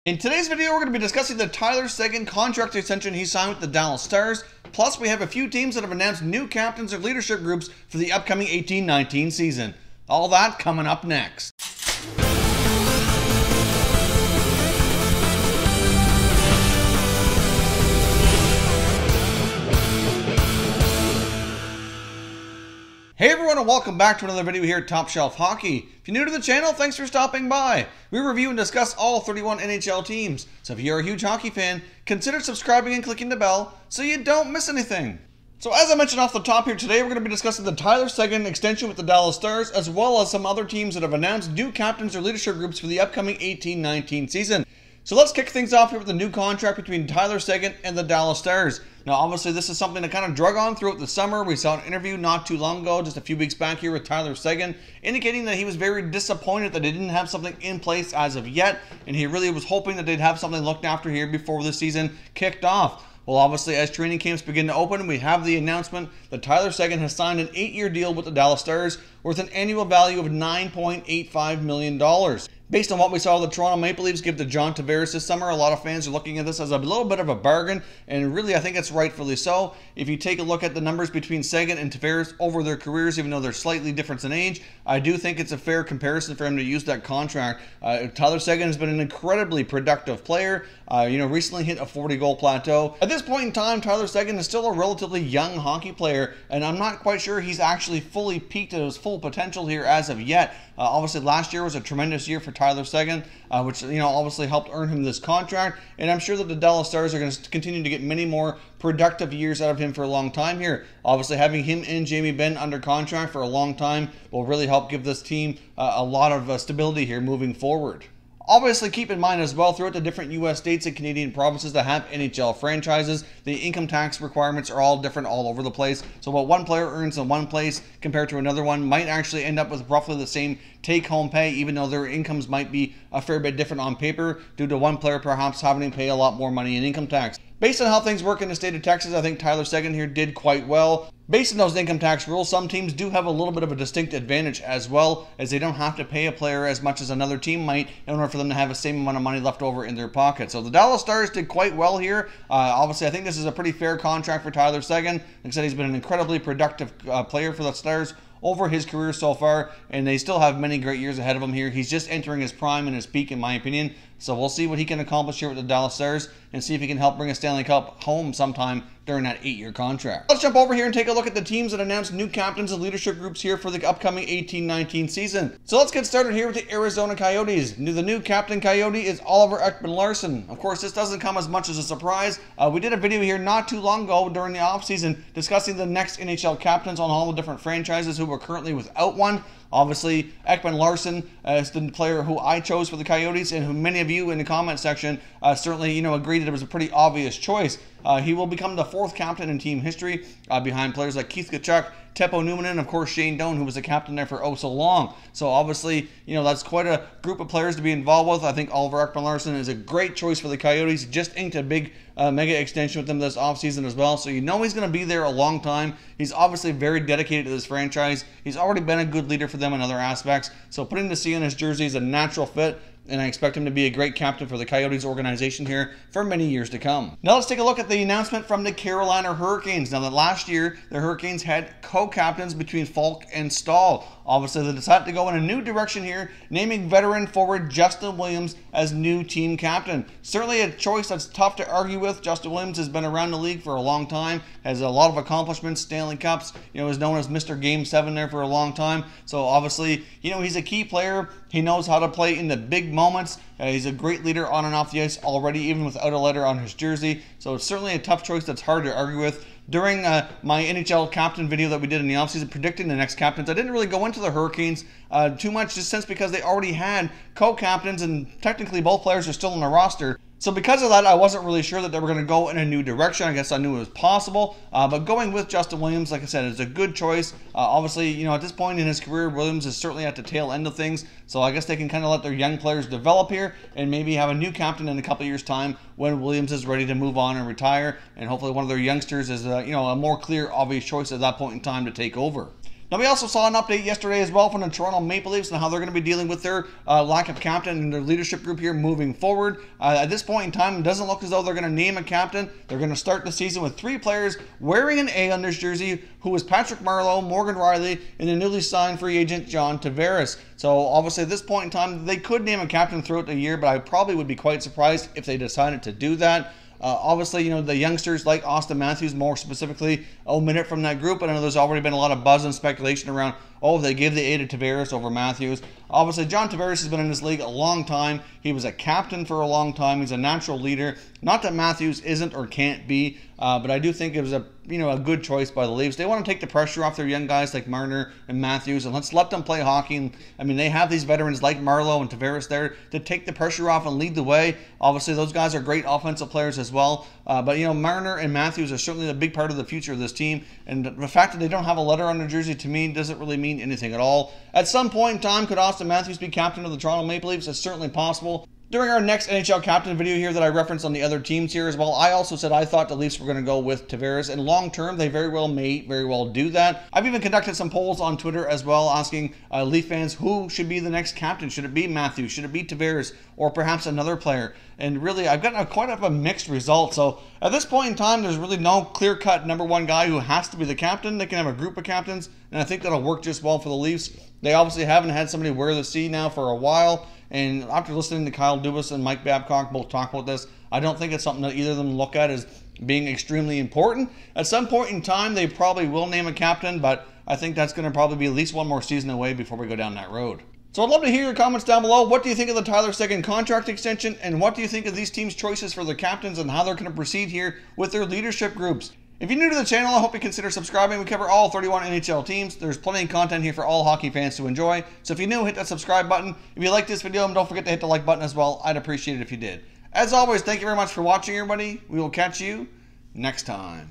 In today's video, we're going to be discussing the Tyler Seguin contract extension he signed with the Dallas Stars. Plus, we have a few teams that have announced new captains or leadership groups for the upcoming 18-19 season. All that coming up next. Hey everyone, and welcome back to another video here at Top Shelf Hockey. If you're new to the channel, thanks for stopping by. We review and discuss all 31 NHL teams, so if you're a huge hockey fan, consider subscribing and clicking the bell so you don't miss anything. So as I mentioned off the top here today, we're going to be discussing the Tyler Seguin extension with the Dallas Stars, as well as some other teams that have announced new captains or leadership groups for the upcoming 18-19 season. So let's kick things off here with the new contract between Tyler Seguin and the Dallas Stars. Now, obviously, this is something that kind of drug on throughout the summer. We saw an interview not too long ago, just a few weeks back here with Tyler Seguin, indicating that he was very disappointed that they didn't have something in place as of yet, and he really was hoping that they'd have something looked after here before the season kicked off. Well, obviously, as training camps begin to open, we have the announcement that Tyler Seguin has signed an 8-year deal with the Dallas Stars worth an annual value of $9.85 million. Based on what we saw the Toronto Maple Leafs give to John Tavares this summer, a lot of fans are looking at this as a little bit of a bargain, and really I think it's rightfully so. If you take a look at the numbers between Seguin and Tavares over their careers, even though they're slightly different in age, I do think it's a fair comparison for him to use that contract. Tyler Seguin has been an incredibly productive player. Recently hit a 40-goal plateau. At this point in time, Tyler Seguin is still a relatively young hockey player, and I'm not quite sure he's actually fully peaked at his full potential here as of yet. Obviously, last year was a tremendous year for Tyler Seguin, which obviously helped earn him this contract, and I'm sure that the Dallas Stars are going to continue to get many more productive years out of him for a long time here. Obviously, having him and Jamie Benn under contract for a long time will really help give this team a lot of stability here moving forward. Obviously, keep in mind as well, throughout the different U.S. states and Canadian provinces that have NHL franchises, the income tax requirements are all different all over the place. So what one player earns in one place compared to another one might actually end up with roughly the same take-home pay, even though their incomes might be a fair bit different on paper, due to one player perhaps having to pay a lot more money in income tax. Based on how things work in the state of Texas, I think Tyler Seguin here did quite well. Based on those income tax rules, some teams do have a little bit of a distinct advantage as well, as they don't have to pay a player as much as another team might in order for them to have the same amount of money left over in their pocket. So the Dallas Stars did quite well here. Obviously, I think this is a pretty fair contract for Tyler Seguin. Like I said, he's been an incredibly productive player for the Stars over his career so far, and they still have many great years ahead of him here. He's just entering his prime and his peak, in my opinion. So we'll see what he can accomplish here with the Dallas Stars and see if he can help bring a Stanley Cup home sometime during that 8-year contract. Let's jump over here and take a look at the teams that announced new captains and leadership groups here for the upcoming 18-19 season. So let's get started here with the Arizona Coyotes. The new captain Coyote is Oliver Ekman-Larsson. Of course, this doesn't come as much as a surprise. We did a video here not too long ago during the offseason discussing the next NHL captains on all the different franchises who were currently without one. Obviously, Ekman-Larsson is the player who I chose for the Coyotes, and who many of you in the comment section certainly agreed that it was a pretty obvious choice. He will become the 4th captain in team history, behind players like Keith Tkachuk, Teppo Numminen, and of course Shane Doan, who was a captain there for oh so long. So obviously, that's quite a group of players to be involved with. I think Oliver Ekman-Larsson is a great choice for the Coyotes. Just inked a big mega extension with them this offseason as well, so he's going to be there a long time. He's obviously very dedicated to this franchise. He's already been a good leader for them in other aspects, so putting the C in his jersey is a natural fit, and I expect him to be a great captain for the Coyotes organization here for many years to come. Now let's take a look at the announcement from the Carolina Hurricanes. Now that last year, the Hurricanes had co-captains between Falk and Stahl. Obviously, they decided to go in a new direction here, naming veteran forward Justin Williams as new team captain. Certainly a choice that's tough to argue with. Justin Williams has been around the league for a long time, has a lot of accomplishments, Stanley Cups, is known as Mr. Game 7 there for a long time. So obviously, he's a key player. He knows how to play in the big moments. He's a great leader on and off the ice already, even without a letter on his jersey. So it's certainly a tough choice that's hard to argue with. During my NHL captain video that we did in the offseason predicting the next captains, I didn't really go into the Hurricanes too much, just since because they already had co-captains, and technically both players are still on the roster. So because of that, I wasn't really sure that they were going to go in a new direction. I guess I knew it was possible. But going with Justin Williams, like I said, is a good choice. Obviously, at this point in his career, Williams is certainly at the tail end of things. So I guess they can kind of let their young players develop here and maybe have a new captain in a couple years' time when Williams is ready to move on and retire. And hopefully one of their youngsters is a more clear, obvious choice at that point in time to take over. Now, we also saw an update yesterday as well from the Toronto Maple Leafs and how they're going to be dealing with their lack of captain and their leadership group here moving forward. At this point in time, it doesn't look as though they're going to name a captain. They're going to start the season with 3 players wearing an A on their jersey, who is Patrick Marleau, Morgan Riley, and the newly signed free agent John Tavares. So obviously at this point in time, they could name a captain throughout the year, but I probably would be quite surprised if they decided to do that. Obviously, you know, the youngsters like Austin Matthews, more specifically, omitted from that group. And I know there's already been a lot of buzz and speculation around, oh, they give the A to Tavares over Matthews. Obviously, John Tavares has been in this league a long time. He was a captain for a long time. He's a natural leader. Not that Matthews isn't or can't be, but I do think it was a good choice by the Leafs. They want to take the pressure off their young guys like Marner and Matthews, and let's let them play hockey. And, I mean, they have these veterans like Marleau and Tavares there to take the pressure off and lead the way. Obviously, those guys are great offensive players as well. But, you know, Marner and Matthews are certainly a big part of the future of this team. And the fact that they don't have a letter on their jersey, to me, doesn't really mean anything at all. At some point in time, could Austin Matthews be captain of the Toronto Maple Leafs? It's certainly possible. During our next NHL captain video here that I referenced on the other teams here as well, I also said I thought the Leafs were going to go with Tavares, and long term they very well do that. I've even conducted some polls on Twitter as well, asking Leaf fans who should be the next captain. Should it be Matthews? Should it be Tavares? Or perhaps another player? And really, I've gotten quite a mixed result. So at this point in time, there's really no clear-cut number one guy who has to be the captain. They can have a group of captains, and I think that'll work just well for the Leafs. They obviously haven't had somebody wear the C now for a while. And after listening to Kyle Dubas and Mike Babcock both talk about this, I don't think it's something that either of them look at as being extremely important. At some point in time, they probably will name a captain, but I think that's going to probably be at least one more season away before we go down that road. So I'd love to hear your comments down below. What do you think of the Tyler Seguin contract extension? And what do you think of these teams' choices for their captains and how they're going to proceed here with their leadership groups? If you're new to the channel, I hope you consider subscribing. We cover all 31 NHL teams. There's plenty of content here for all hockey fans to enjoy. So if you're new, hit that subscribe button. If you like this video, don't forget to hit the like button as well. I'd appreciate it if you did. As always, thank you very much for watching, everybody. We will catch you next time.